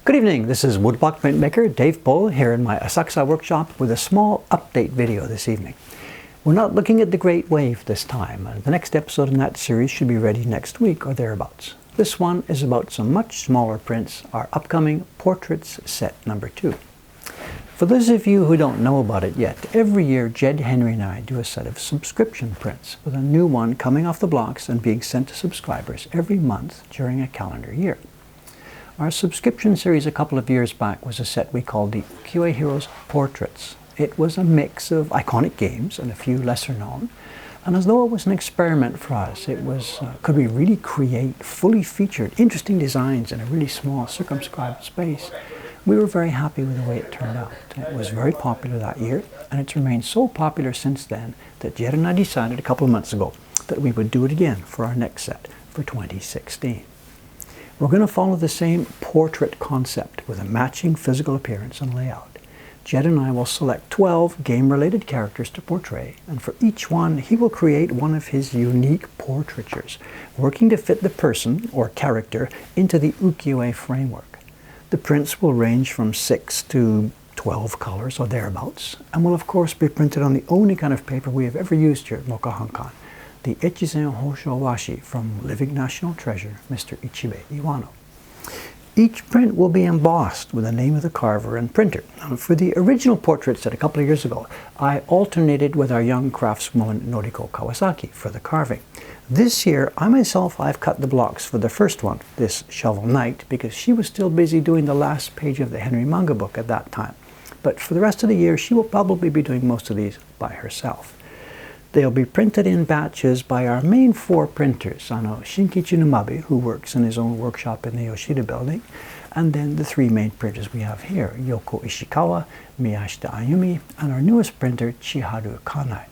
Good evening, this is woodblock printmaker Dave Pohl here in my Asakusa workshop with a small update video this evening. We're not looking at the Great Wave this time. The next episode in that series should be ready next week or thereabouts. This one is about some much smaller prints, our upcoming Portraits Set number 2. For those of you who don't know about it yet, every year Jed, Henry and I do a set of subscription prints with a new one coming off the blocks and being sent to subscribers every month during a calendar year. Our subscription series a couple of years back was a set we called the Ukiyoe Heroes Portraits. It was a mix of iconic games and a few lesser known, and as though it was an experiment for us, it was, could we really create fully featured, interesting designs in a really small circumscribed space? We were very happy with the way it turned out. It was very popular that year, and it's remained so popular since then that Jed and I decided a couple of months ago that we would do it again for our next set for 2016. We're going to follow the same portrait concept with a matching physical appearance and layout. Jed and I will select 12 game-related characters to portray, and for each one he will create one of his unique portraitures, working to fit the person or character into the ukiyo-e framework. The prints will range from 6 to 12 colors or thereabouts, and will of course be printed on the only kind of paper we have ever used here at Mokuhankan, the Echizen Hosho Washi from Living National Treasure, Mr. Ichibe Iwano. Each print will be embossed with the name of the carver and printer. Now, for the original portrait set a couple of years ago, I alternated with our young craftswoman Noriko Kawasaki for the carving. This year, I've cut the blocks for the first one, this Shovel Knight, because she was still busy doing the last page of the Henry manga book at that time. But for the rest of the year, she will probably be doing most of these by herself. They'll be printed in batches by our main 4 printers, Shinkichi Numabe, who works in his own workshop in the Yoshida building, and then the 3 main printers we have here, Yoko Ishikawa, Miyashita Ayumi, and our newest printer, Chiharu Kanai.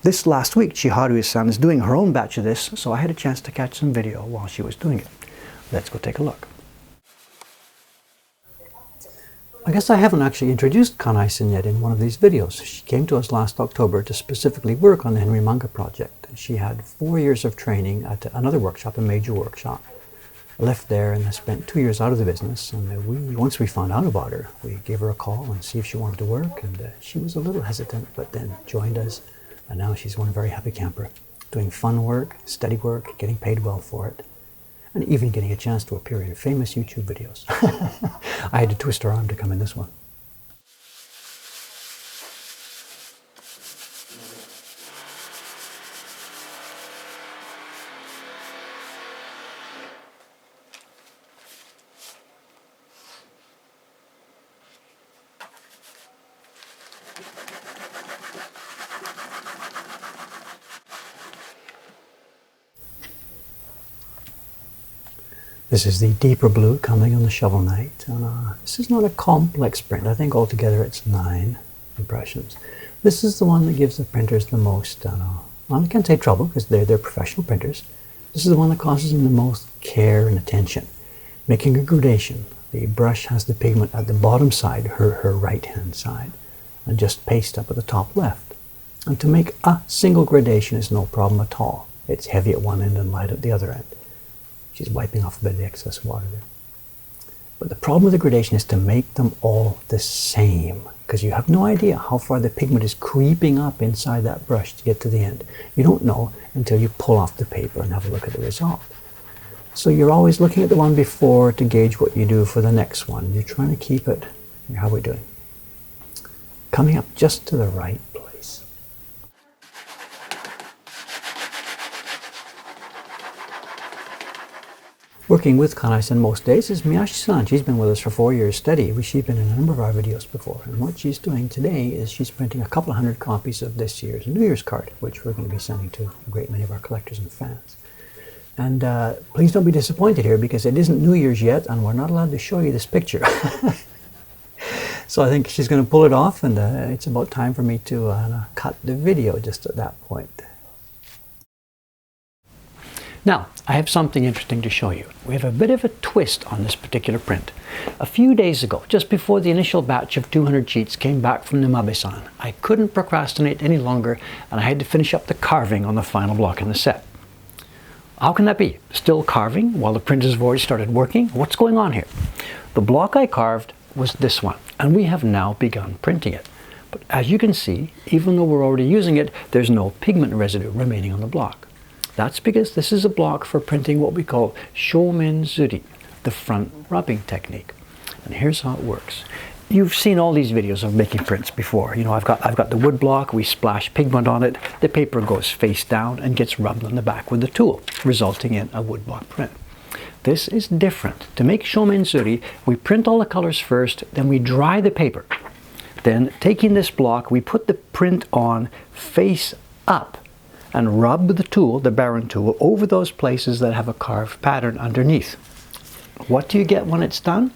This last week, Chiharu-san is doing her own batch of this, so I had a chance to catch some video while she was doing it. Let's go take a look. I guess I haven't actually introduced Kanai-san yet in one of these videos. She came to us last October to specifically work on the Henry manga project. She had 4 years of training at another workshop, a major workshop. I left there and I spent 2 years out of the business, and once we found out about her, we gave her a call and see if she wanted to work, and she was a little hesitant, but then joined us, and now she's one very happy camper, doing fun work, steady work, getting paid well for it, and even getting a chance to appear in famous YouTube videos. I had to twist her arm to come in this one. This is the deeper blue coming on the Shovel Knight, and this is not a complex print. I think altogether it's 9 impressions. This is the one that gives the printers the most, I can't say trouble because they're professional printers. This is the one that causes them the most care and attention. Making a gradation. The brush has the pigment at the bottom side, her right hand side, and just paste up at the top left. And to make a single gradation is no problem at all. It's heavy at one end and light at the other end. She's wiping off a bit of the excess water there. But the problem with the gradation is to make them all the same, because you have no idea how far the pigment is creeping up inside that brush to get to the end. You don't know until you pull off the paper and have a look at the result. So you're always looking at the one before to gauge what you do for the next one. You're trying to keep it, how are we doing? Coming up just to the right place. Working with Kanai-san most days is Miyashi-san. She's been with us for 4 years steady. She's been in a number of our videos before. And what she's doing today is she's printing a couple of 100 copies of this year's New Year's card, which we're going to be sending to a great many of our collectors and fans. And please don't be disappointed here, because it isn't New Year's yet, and we're not allowed to show you this picture. So I think she's going to pull it off, and it's about time for me to cut the video just at that point. Now, I have something interesting to show you. We have a bit of a twist on this particular print. A few days ago, just before the initial batch of 200 sheets came back from Numabe-san, I couldn't procrastinate any longer, and I had to finish up the carving on the final block in the set. How can that be? Still carving while the printers have already started working? What's going on here? The block I carved was this one, and we have now begun printing it. But as you can see, even though we're already using it, there's no pigment residue remaining on the block. That's because this is a block for printing what we call shomen-zuri, the front rubbing technique. And here's how it works. You've seen all these videos of making prints before. You know, I've got the wood block, we splash pigment on it, the paper goes face down and gets rubbed on the back with the tool, resulting in a wood block print. This is different. To make shomen-zuri, we print all the colors first, then we dry the paper. Then, taking this block, we put the print on face up and rub the tool, the barren tool, over those places that have a carved pattern underneath. What do you get when it's done?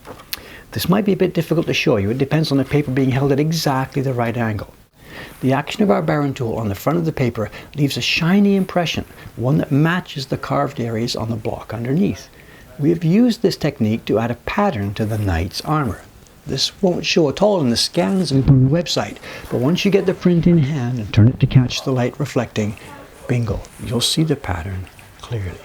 This might be a bit difficult to show you. It depends on the paper being held at exactly the right angle. The action of our barren tool on the front of the paper leaves a shiny impression, one that matches the carved areas on the block underneath. We have used this technique to add a pattern to the knight's armor. This won't show at all in the scans on the website, but once you get the print in hand and turn it to catch the light reflecting, bingo, you'll see the pattern clearly.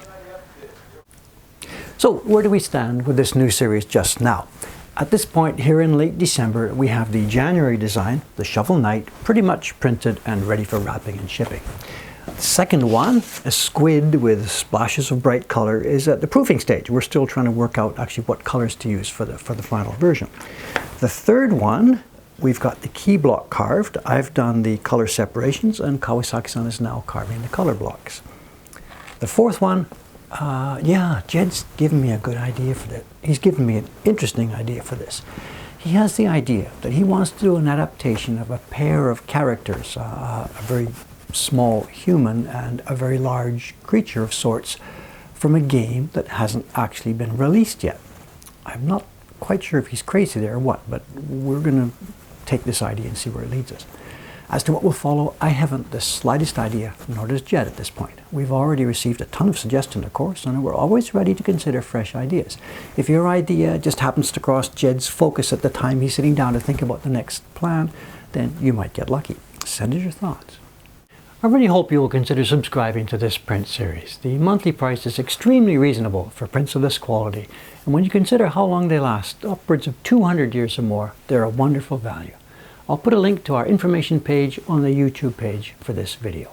So where do we stand with this new series just now? At this point here in late December, we have the January design, the Shovel Knight, pretty much printed and ready for wrapping and shipping. The second one, a squid with splashes of bright color, is at the proofing stage. We're still trying to work out actually what colors to use for the final version. The third one, we've got the key block carved. I've done the color separations and Kawasaki-san is now carving the color blocks. The fourth one, yeah, Jed's given me a good idea for that. He's given me an interesting idea for this. He has the idea that he wants to do an adaptation of a pair of characters, a very small human and a very large creature of sorts, from a game that hasn't actually been released yet. I'm not quite sure if he's crazy there or what, but we're going to take this idea and see where it leads us. As to what will follow, I haven't the slightest idea, nor does Jed at this point. We've already received a ton of suggestions, of course, and we're always ready to consider fresh ideas. If your idea just happens to cross Jed's focus at the time he's sitting down to think about the next plan, then you might get lucky. Send us your thoughts. I really hope you will consider subscribing to this print series. The monthly price is extremely reasonable for prints of this quality, and when you consider how long they last, upwards of 200 years or more, they're a wonderful value. I'll put a link to our information page on the YouTube page for this video.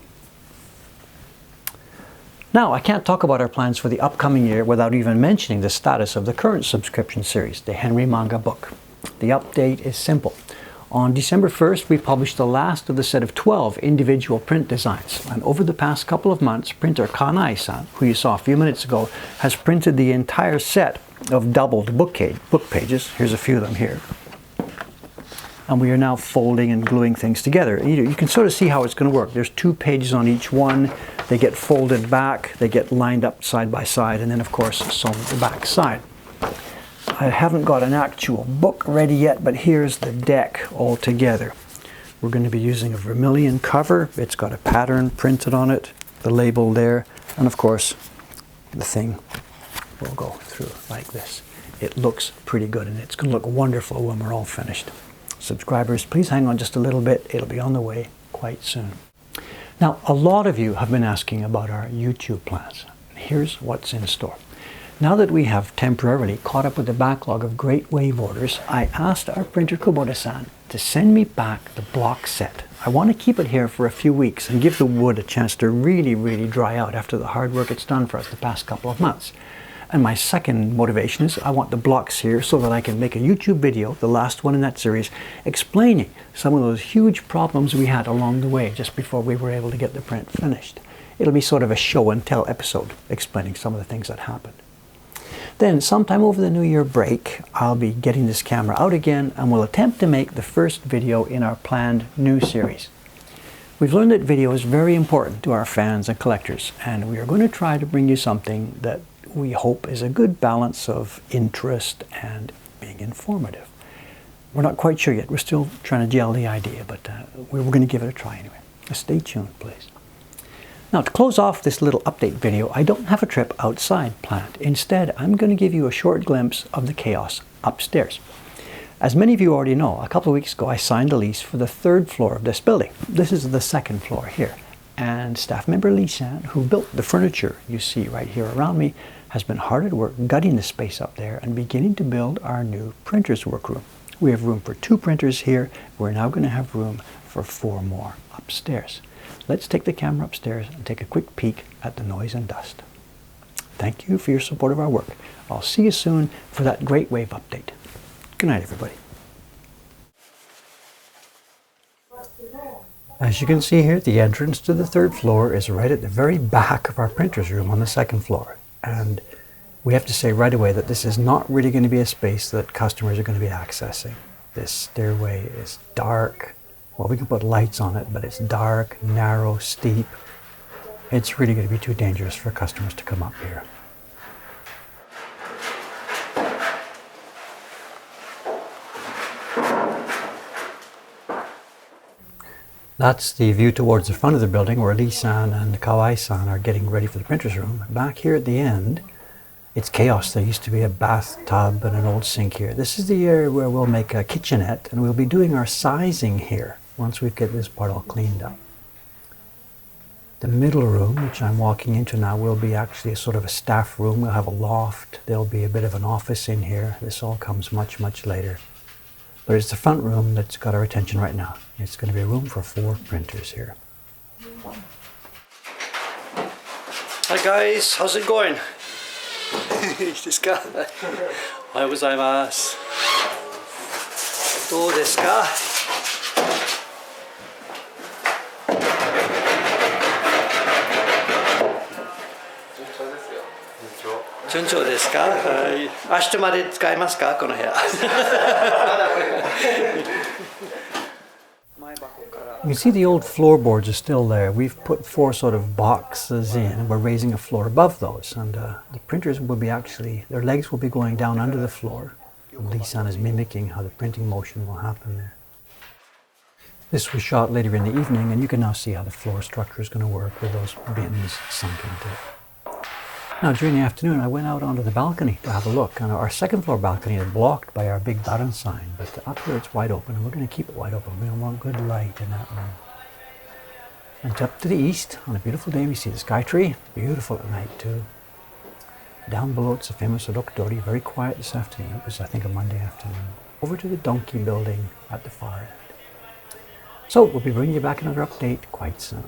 Now, I can't talk about our plans for the upcoming year without even mentioning the status of the current subscription series, the Henry manga book. The update is simple. On December 1st, we published the last of the set of 12 individual print designs. And over the past couple of months, printer Kanai-san, who you saw a few minutes ago, has printed the entire set of doubled book pages. Here's a few of them here. And we are now folding and gluing things together. You can sort of see how it's going to work. There's 2 pages on each one. They get folded back, they get lined up side by side, and then of course sewn to the back side. I haven't got an actual book ready yet, but here's the deck all together. We're going to be using a vermilion cover. It's got a pattern printed on it, the label there, and of course the thing will go through like this. It looks pretty good, and it's going to look wonderful when we're all finished. Subscribers, please hang on just a little bit. It'll be on the way quite soon. Now, a lot of you have been asking about our YouTube plans. Here's what's in store. Now that we have temporarily caught up with the backlog of great wave orders, I asked our printer Kubota-san to send me back the block set. I want to keep it here for a few weeks and give the wood a chance to really dry out after the hard work it's done for us the past couple of months. And my second motivation is I want the blocks here so that I can make a YouTube video, the last one in that series, explaining some of those huge problems we had along the way just before we were able to get the print finished. It'll be sort of a show and tell episode explaining some of the things that happened. Then sometime over the New Year break, I'll be getting this camera out again and we'll attempt to make the first video in our planned new series. We've learned that video is very important to our fans and collectors, and we are going to try to bring you something that we hope is a good balance of interest and being informative. We're not quite sure yet. We're still trying to gel the idea, but we're going to give it a try anyway. Stay tuned, please. Now, to close off this little update video, I don't have a trip outside planned. Instead, I'm going to give you a short glimpse of the chaos upstairs. As many of you already know, a couple of weeks ago I signed a lease for the 3rd floor of this building. This is the 2nd floor here. And staff member Lee-san, who built the furniture you see right here around me, has been hard at work gutting the space up there and beginning to build our new printer's workroom. We have room for 2 printers here. We're now going to have room for 4 more upstairs. Let's take the camera upstairs and take a quick peek at the noise and dust. Thank you for your support of our work. I'll see you soon for that Great Wave update. Good night, everybody. As you can see here, the entrance to the 3rd floor is right at the very back of our printer's room on the 2nd floor. And we have to say right away that this is not really going to be a space that customers are going to be accessing. This stairway is dark. Well, we can put lights on it, but it's dark, narrow, steep. It's really going to be too dangerous for customers to come up here. That's the view towards the front of the building where Lee-san and Kanai-san are getting ready for the printer's room. Back here at the end, it's chaos. There used to be a bathtub and an old sink here. This is the area where we'll make a kitchenette, and we'll be doing our sizing here once we get this part all cleaned up. The middle room, which I'm walking into now, will be actually a sort of a staff room. We'll have a loft. There'll be a bit of an office in here. This all comes much, much later. But it's the front room that's got our attention right now. It's going to be a room for 4 printers here. Hi guys, how's it going? いいですか? おはようございます。どうですか? 順調ですか? 明日まで使えますか? この部屋。You see the old floorboards are still there. We've put 4 sort of boxes in, and we're raising a floor above those. And the printers will be actually, their legs will be going down under the floor. Lee-san is mimicking how the printing motion will happen there. This was shot later in the evening, and you can now see how the floor structure is going to work with those bins sunk into it. Now, during the afternoon, I went out onto the balcony to have a look. And our 2nd floor balcony is blocked by our big Baron sign, but up here it's wide open, and we're going to keep it wide open. We want good light in that room. And up to the east, on a beautiful day, we see the sky tree. Beautiful at night, too. Down below, it's the famous Ukiyoe, very quiet this afternoon. It was, I think, a Monday afternoon. Over to the donkey building at the far end. So, we'll be bringing you back another update quite soon.